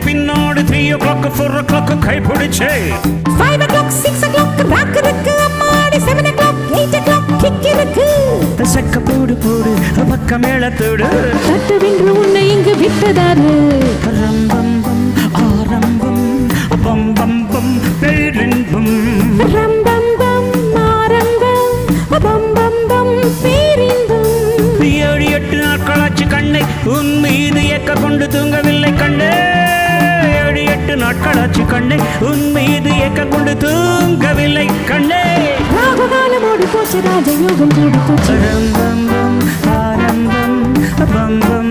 பின்னாடி 3 o'clock 4 o'clock கை பிடிச்சே 5 o'clock 6 o'clock rock இருக்கு அம்மாடி 7 o'clock 8 o'clock கிக் இருக்கு சக்க போடு போடு பக்க மேளத்தோடு தட்டு வென்று உன்னை இங்கு விட்டதாரு ரம்பம் பம் ஆரம்பம் பம் பம் பம் பேரின்பம் ரம்பம் பம் ஆரம்பம் பம் பம் பம் பேரின்பம் 7-8 நாட்களாச்சு கண்ணை உன் மீது ஏக்க கொண்டு தூங்கவில்லை கண்ணே 7-8 நாட்களாச்சு கண்ணை உன் மீது ஏக்க கொண்டு தூங்கவில்லை கண்ணே ராகுகாலமோடு போச்சு ராஜயோகம் கூடி போச்சு ரம்பம் பம் ஆரம்பம் பம் பம்